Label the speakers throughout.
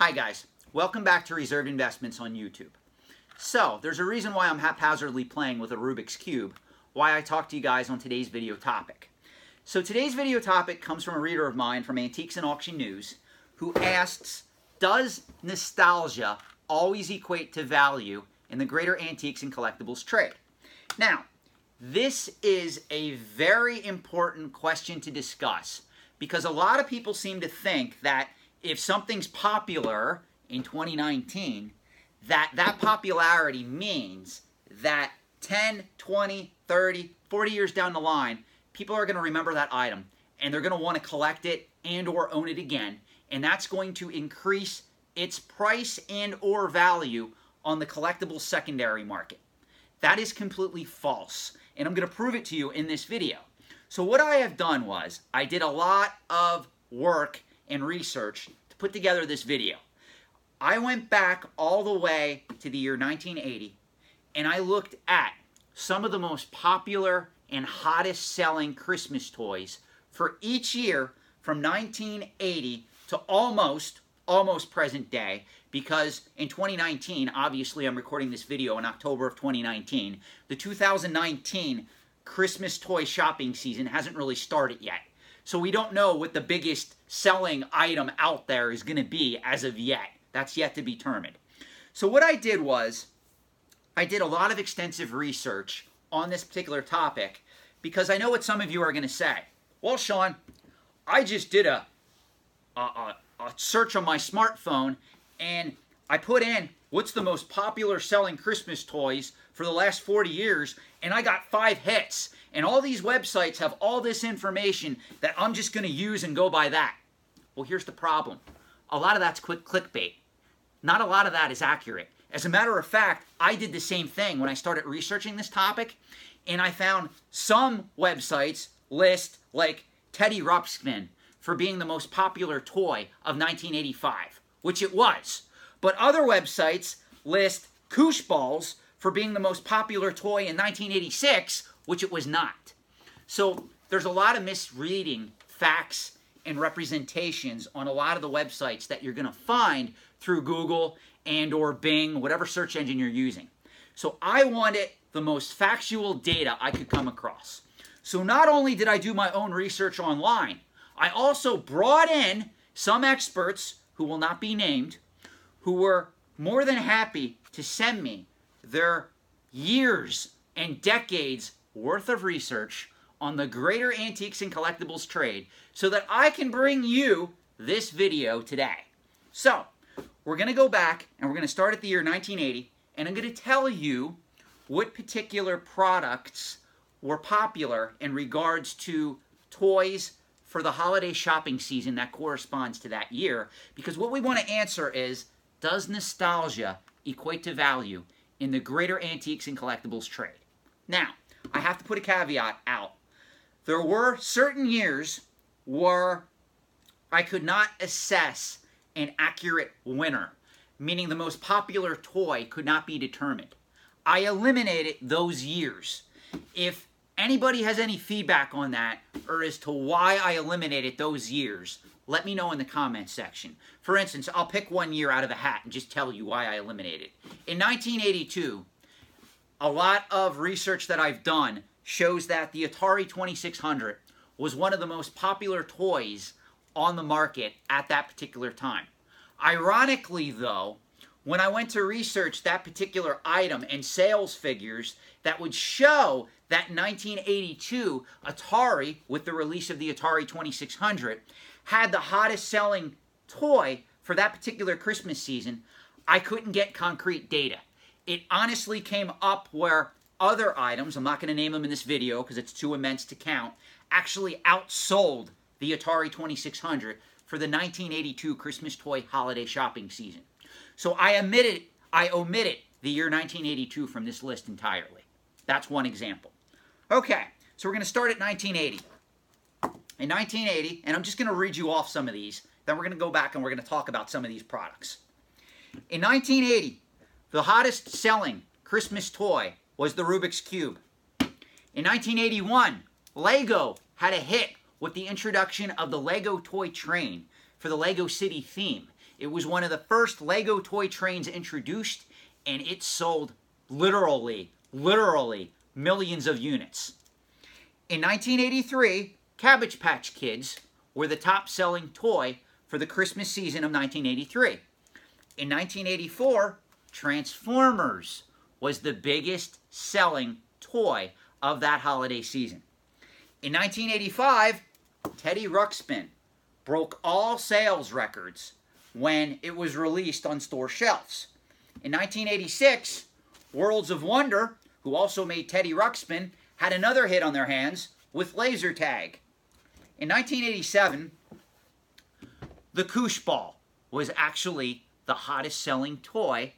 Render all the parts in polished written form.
Speaker 1: Hi guys, welcome back to Reserved Investments on YouTube. So, there's a reason why I'm haphazardly playing with a Rubik's Cube, why I talk to you guys on today's video topic. So today's video topic comes from a reader of mine from Antiques and Auction News who asks, does nostalgia always equate to value in the greater antiques and collectibles trade? Now, this is a very important question to discuss because a lot of people seem to think that if something's popular in 2019, that popularity means that 10, 20, 30, 40 years down the line, people are going to remember that item and they're going to want to collect it and or own it again, and that's going to increase its price and or value on the collectible secondary market. That is completely false, and I'm going to prove it to you in this video. So what I have done was I did a lot of work and research to put together this video. I went back all the way to the year 1980 and I looked at some of the most popular and hottest selling Christmas toys for each year from 1980 to almost present day, because in 2019, obviously I'm recording this video in October of 2019, the 2019 Christmas toy shopping season hasn't really started yet. So we don't know what the biggest selling item out there is going to be as of yet. That's yet to be determined. So what I did was, I did a lot of extensive research on this particular topic because I know what some of you are going to say. Well, Sean, I just did a search on my smartphone and I put in what's the most popular selling Christmas toys for the last 40 years and I got 5 hits. And all these websites have all this information that I'm just going to use and go by that. Well, here's the problem. A lot of that's quick clickbait. Not a lot of that is accurate. As a matter of fact, I did the same thing when I started researching this topic, and I found some websites list like Teddy Ruxpin for being the most popular toy of 1985, which it was. But other websites list Koosh Balls for being the most popular toy in 1986, which it was not. So there's a lot of misreading facts and representations on a lot of the websites that you're going to find through Google and or Bing, whatever search engine you're using. So I wanted the most factual data I could come across. So not only did I do my own research online, I also brought in some experts who will not be named, who were more than happy to send me their years and decades worth of research on the greater antiques and collectibles trade so that I can bring you this video today. So, we're going to go back and we're going to start at the year 1980 and I'm going to tell you what particular products were popular in regards to toys for the holiday shopping season that corresponds to that year, because what we want to answer is, does nostalgia equate to value in the greater antiques and collectibles trade? Now, I have to put a caveat out. There were certain years where I could not assess an accurate winner, meaning the most popular toy could not be determined. I eliminated those years. If anybody has any feedback on that or as to why I eliminated those years, let me know in the comments section. For instance, I'll pick one year out of a hat and just tell you why I eliminated it. In 1982, a lot of research that I've done shows that the Atari 2600 was one of the most popular toys on the market at that particular time. Ironically, though, when I went to research that particular item and sales figures that would show that 1982 Atari, with the release of the Atari 2600, had the hottest selling toy for that particular Christmas season, I couldn't get concrete data. It honestly came up where other items, I'm not going to name them in this video because it's too immense to count, actually outsold the Atari 2600 for the 1982 Christmas toy holiday shopping season. So I omitted the year 1982 from this list entirely. That's one example. Okay, so we're going to start at 1980. In 1980, and I'm just going to read you off some of these, then we're going to go back and we're going to talk about some of these products. In 1980, the hottest selling Christmas toy was the Rubik's Cube. In 1981, Lego had a hit with the introduction of the Lego toy train for the Lego City theme. It was one of the first Lego toy trains introduced, and it sold literally millions of units. In 1983, Cabbage Patch Kids were the top-selling toy for the Christmas season of 1983. In 1984, Transformers was the biggest selling toy of that holiday season. In 1985, Teddy Ruxpin broke all sales records when it was released on store shelves. In 1986, Worlds of Wonder, who also made Teddy Ruxpin, had another hit on their hands with Laser Tag. In 1987, the Koosh Ball was actually the hottest selling toy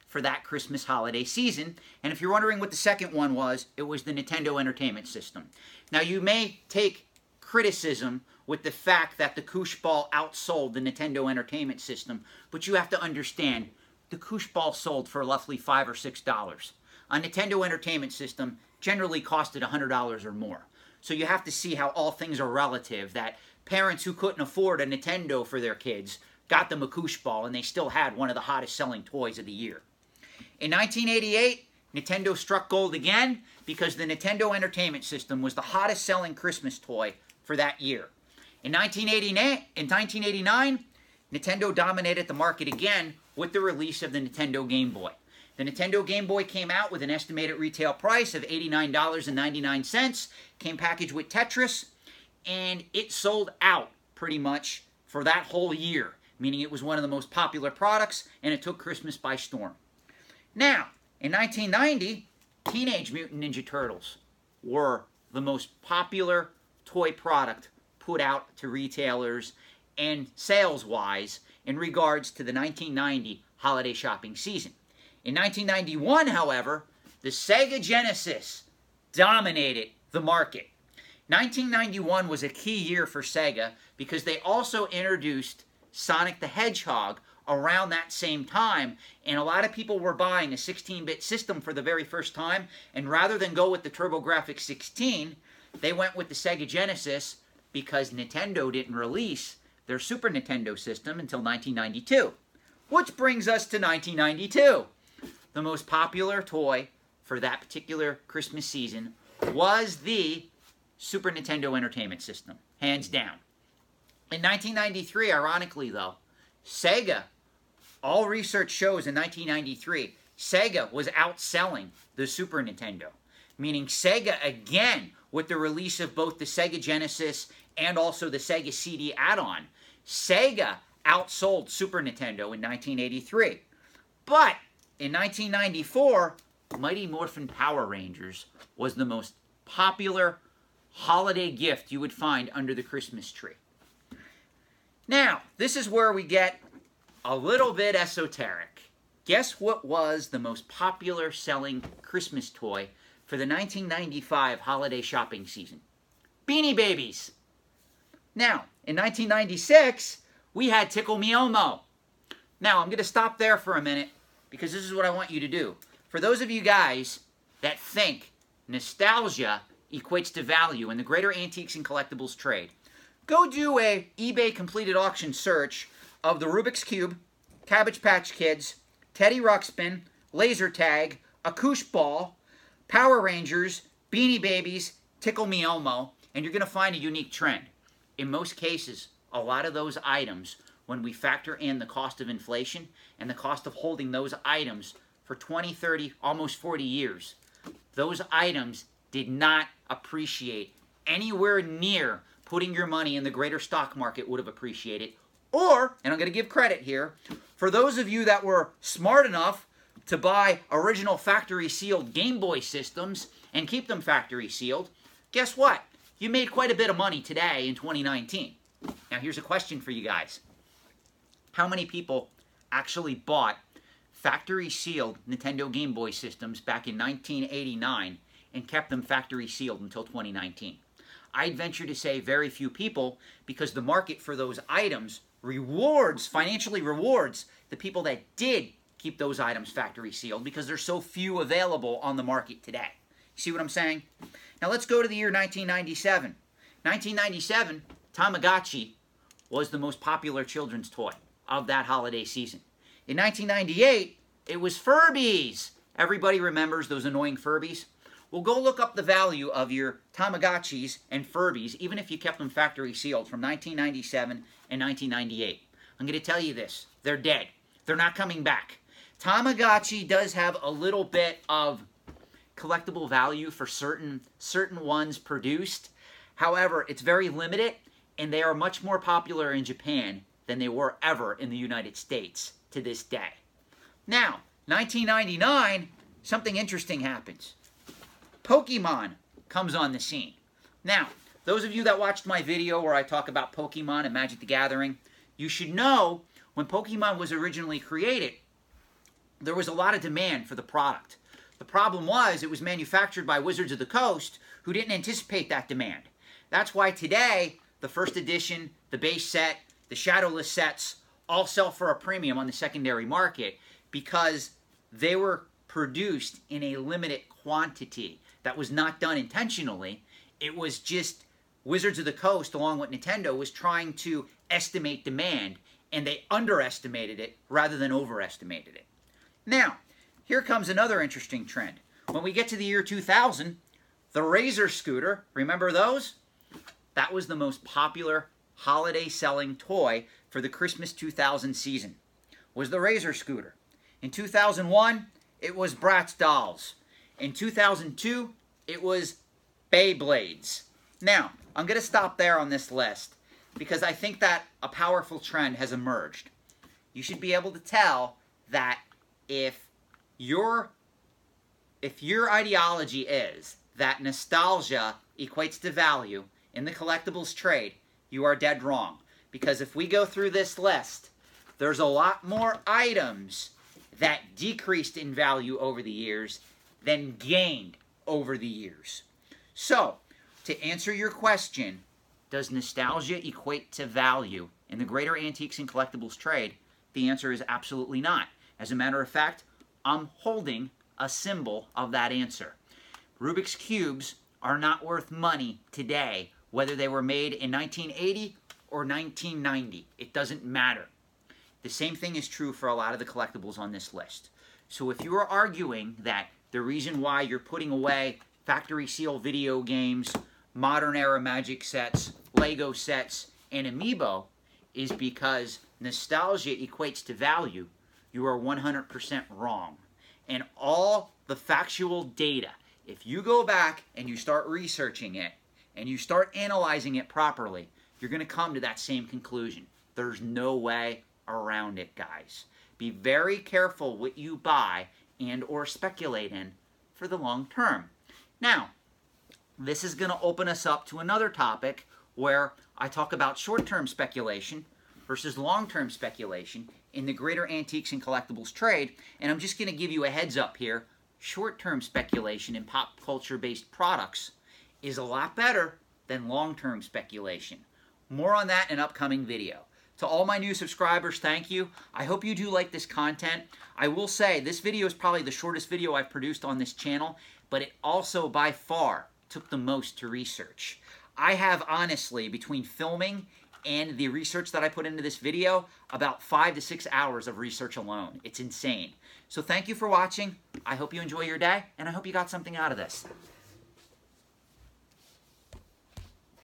Speaker 1: for that Christmas holiday season. And if you're wondering what the second one was, it was the Nintendo Entertainment System. Now, you may take criticism with the fact that the Koosh Ball outsold the Nintendo Entertainment System, but you have to understand, the Koosh Ball sold for roughly $5 or $6. A Nintendo Entertainment System generally costed $100 or more. So you have to see how all things are relative, that parents who couldn't afford a Nintendo for their kids got them a Koosh Ball, and they still had one of the hottest selling toys of the year. In 1988, Nintendo struck gold again because the Nintendo Entertainment System was the hottest selling Christmas toy for that year. In 1989, Nintendo dominated the market again with the release of the Nintendo Game Boy. The Nintendo Game Boy came out with an estimated retail price of $89.99, came packaged with Tetris, and it sold out pretty much for that whole year, meaning it was one of the most popular products, and it took Christmas by storm. Now, in 1990, Teenage Mutant Ninja Turtles were the most popular toy product put out to retailers and sales-wise in regards to the 1990 holiday shopping season. In 1991, however, the Sega Genesis dominated the market. 1991 was a key year for Sega because they also introduced Sonic the Hedgehog around that same time, and a lot of people were buying a 16-bit system for the very first time, and rather than go with the TurboGrafx 16, they went with the Sega Genesis because Nintendo didn't release their Super Nintendo system until 1992. Which brings us to 1992. The most popular toy for that particular Christmas season was the Super Nintendo Entertainment System, hands down. In 1993, ironically though, Sega, all research shows in 1993, Sega was outselling the Super Nintendo. Meaning Sega, again, with the release of both the Sega Genesis and also the Sega CD add-on, Sega outsold Super Nintendo in 1983. But in 1994, Mighty Morphin Power Rangers was the most popular holiday gift you would find under the Christmas tree. Now, this is where we get a little bit esoteric. Guess what was the most popular selling Christmas toy for the 1995 holiday shopping season? Beanie Babies. Now, in 1996, we had Tickle Me Elmo. Now, I'm going to stop there for a minute because this is what I want you to do. For those of you guys that think nostalgia equates to value in the greater antiques and collectibles trade, go do a eBay completed auction search of the Rubik's Cube, Cabbage Patch Kids, Teddy Ruxpin, Laser Tag, a Koosh Ball, Power Rangers, Beanie Babies, Tickle Me Elmo, and you're going to find a unique trend. In most cases, a lot of those items, when we factor in the cost of inflation and the cost of holding those items for 20, 30, almost 40 years, those items did not appreciate anywhere near putting your money in the greater stock market would have appreciated. Or, and I'm going to give credit here, for those of you that were smart enough to buy original factory sealed Game Boy systems and keep them factory sealed, guess what? You made quite a bit of money today in 2019. Now here's a question for you guys. How many people actually bought factory sealed Nintendo Game Boy systems back in 1989 and kept them factory sealed until 2019? I'd venture to say very few people, because the market for those items financially rewards the people that did keep those items factory sealed because there's so few available on the market today. See what I'm saying? Now let's go to the year 1997. 1997, Tamagotchi was the most popular children's toy. of that holiday season. In 1998, it was Furbies. Everybody remembers those annoying Furbies? Well, go look up the value of your Tamagotchis and Furbies, even if you kept them factory sealed, from 1997 and 1998. I'm going to tell you this. They're dead. They're not coming back. Tamagotchi does have a little bit of collectible value for certain ones produced. However, it's very limited, and they are much more popular in Japan than they were ever in the United States to this day. Now, 1999, something interesting happens. Pokemon comes on the scene. Now, those of you that watched my video where I talk about Pokemon and Magic the Gathering, you should know when Pokemon was originally created, there was a lot of demand for the product. The problem was it was manufactured by Wizards of the Coast who didn't anticipate that demand. That's why today, the first edition, the base set, the shadowless sets all sell for a premium on the secondary market because they were produced in a limited quantity. That was not done intentionally. It was just Wizards of the Coast, along with Nintendo, was trying to estimate demand, and they underestimated it rather than overestimated it. Now, here comes another interesting trend. When we get to the year 2000, the Razor scooter, remember those? That was the most popular holiday selling toy for the Christmas 2000 season, was the Razor scooter. In 2001, it was Bratz dolls. In 2002, it was Beyblades. Now, I'm going to stop there on this list because I think that a powerful trend has emerged. You should be able to tell that if your ideology is that nostalgia equates to value in the collectibles trade, you are dead wrong. Because if we go through this list, there's a lot more items that decreased in value over the years than gained over the years. So, to answer your question, does nostalgia equate to value in the greater antiques and collectibles trade? The answer is absolutely not. As a matter of fact, I'm holding a symbol of that answer. Rubik's Cubes are not worth money today, whether they were made in 1980 or 1990. It doesn't matter. The same thing is true for a lot of the collectibles on this list. So if you are arguing that the reason why you're putting away factory seal video games, modern era Magic sets, Lego sets, and Amiibo is because nostalgia equates to value, you are 100% wrong. And all the factual data, if you go back and you start researching it and you start analyzing it properly, you're going to come to that same conclusion. There's no way around it, guys. Be very careful what you buy and or speculate in for the long term. Now, this is going to open us up to another topic where I talk about short-term speculation versus long-term speculation in the greater antiques and collectibles trade. And I'm just going to give you a heads up here. Short-term speculation in pop culture-based products is a lot better than long-term speculation. More on that in an upcoming video. To all my new subscribers, thank you. I hope you do like this content. I will say this video is probably the shortest video I've produced on this channel, but it also by far took the most to research. I have honestly, between filming and the research that I put into this video, about 5 to 6 hours of research alone. It's insane. So thank you for watching. I hope you enjoy your day, and I hope you got something out of this.